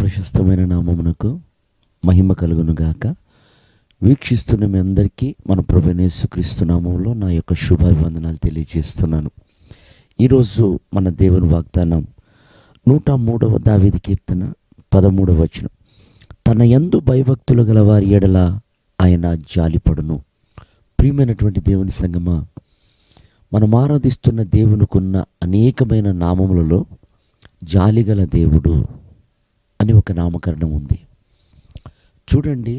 ప్రశస్తమైన నామమునకు మహిమ కలుగునుగాక. వీక్షిస్తున్న మీ అందరికీ మన ప్రభువైన యేసుక్రీస్తు నామములో నా యొక్క శుభాభివందనాలు తెలియజేస్తున్నాను. ఈరోజు మన దేవుని వాగ్దానం 103వ దావీదు కీర్తన 13వ వచనం. తన యందు భయభక్తులు గల వారి ఎడల ఆయన జాలిపడును. ప్రియమైనటువంటి దేవుని సంగమా, మనం ఆరాధిస్తున్న దేవునికున్న అనేకమైన నామములలో జాలిగల దేవుడు అని ఒక నామకరణం ఉంది. చూడండి,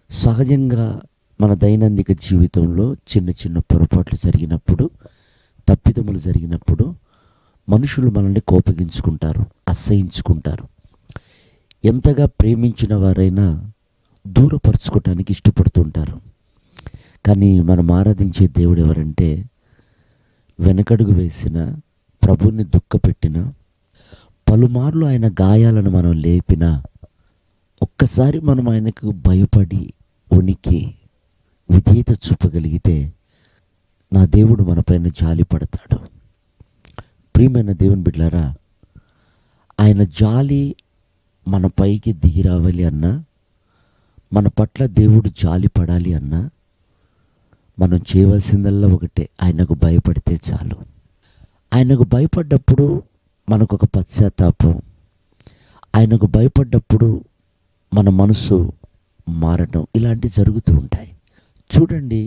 సహజంగా మన దైనందిక జీవితంలో చిన్న చిన్న పొరపాట్లు జరిగినప్పుడు, తప్పిదములు జరిగినప్పుడు మనుషులు మనల్ని కోపగించుకుంటారు, అసహించుకుంటారు. ఎంతగా ప్రేమించిన వారైనా దూరపరుచుకోవటానికి ఇష్టపడుతుంటారు. కానీ మనం ఆరాధించే దేవుడు ఎవరంటే, వెనకడుగు వేసిన, ప్రభుని దుఃఖపెట్టిన, పలుమార్లు ఆయన గాయాలను మనం లేపిన, ఒక్కసారి మనం ఆయనకు భయపడి ఉనికి విధేయత చూపగలిగితే నా దేవుడు మనపైన జాలి పడతాడు. ప్రియమైన దేవుని బిడ్డలారా, ఆయన జాలి మన పైకి దిగి రావాలి అన్నా, మన పట్ల దేవుడు జాలి పడాలి అన్నా, మనం చేయవలసిందల్లా ఒకటే, ఆయనకు భయపడితే చాలు. ఆయనకు భయపడ్డప్పుడు మనకు ఒక పశ్చాత్తాపం, ఆయనకు భయపడ్డప్పుడు మన మనసు మారటం, ఇలాంటివి జరుగుతూ ఉంటాయి. చూడండి,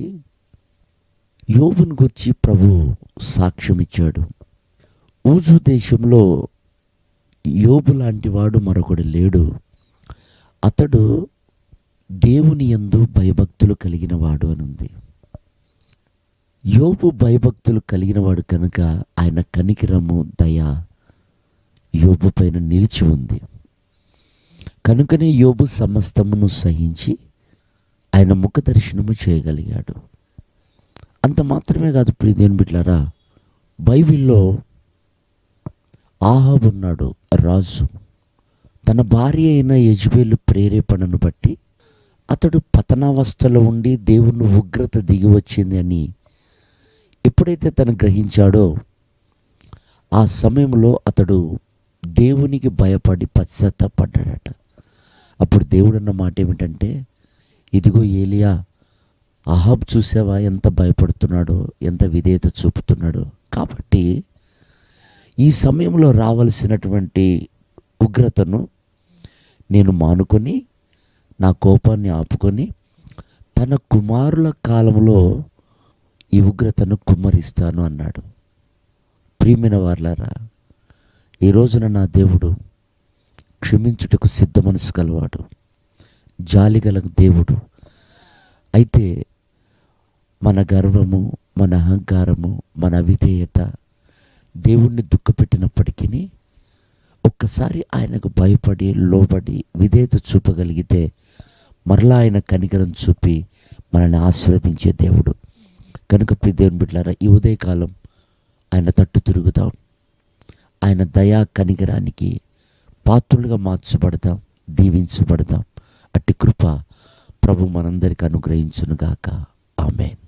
యోబుని గురించి ప్రభు సాక్ష్యం ఇచ్చాడు. ఊజు దేశంలో యోబు లాంటి వాడు మరొకడు లేడు. అతడు దేవుని యందు భయభక్తులు కలిగిన వాడు అని ఉంది. యోబు భయభక్తులు కలిగిన వాడు కనుక ఆయన కనికిరము, దయ యోబు పైన నిలిచి ఉంది. కనుకనే యోబు సమస్తమును సహించి ఆయన ముఖ దర్శనము చేయగలిగాడు. అంత మాత్రమే కాదు ప్రియదేవుని బిడ్డలారా, బైబిల్లో ఆహాబు ఉన్నాడు, రాజు. తన భార్య అయిన యెజబెలు ప్రేరేపణను బట్టి అతడు పతనావస్థలో ఉండి దేవుని ఉగ్రత దిగి వచ్చింది అని ఎప్పుడైతే తను గ్రహించాడో, ఆ సమయంలో అతడు దేవునికి భయపడి పశ్చాత్తాపడ్డాడట. అప్పుడు దేవుడు అన్న మాట ఏమిటంటే, ఇదిగో ఏలియా, అహాబ్ చూసావా ఎంత భయపడుతున్నాడో, ఎంత విధేయత చూపుతున్నాడో. కాబట్టి ఈ సమయంలో రావలసినటువంటి ఉగ్రతను నేను మానుకొని, నా కోపాన్ని ఆపుకొని, తన కుమారుల కాలంలో ఈ ఉగ్రతను కుమ్మరిస్తాను అన్నాడు. ప్రియమైన వారలారా, ఈ రోజున నా దేవుడు క్షమించుటకు సిద్ధ మనసు కలవాడు, జాలిగల దేవుడు. అయితే మన గర్వము, మన అహంకారము, మన అవిధేయత దేవుణ్ణి దుఃఖపెట్టినప్పటికీ ఒక్కసారి ఆయనకు భయపడి, లోబడి, విధేయత చూపగలిగితే మరలా ఆయన కనికరం చూపి మనల్ని ఆశీర్వదించే దేవుడు. కనుక ప్రియ దేవుని బిడ్డలారా, ఈ ఉదయకాలం ఆయన తట్టు తిరుగుదాం. ఆయన దయా కనికరానికి పాత్రులుగా మార్చబడదాం, దీవించబడదాం. అట్టి కృప ప్రభు మనందరికీ అనుగ్రహించునుగాక. ఆమేన్.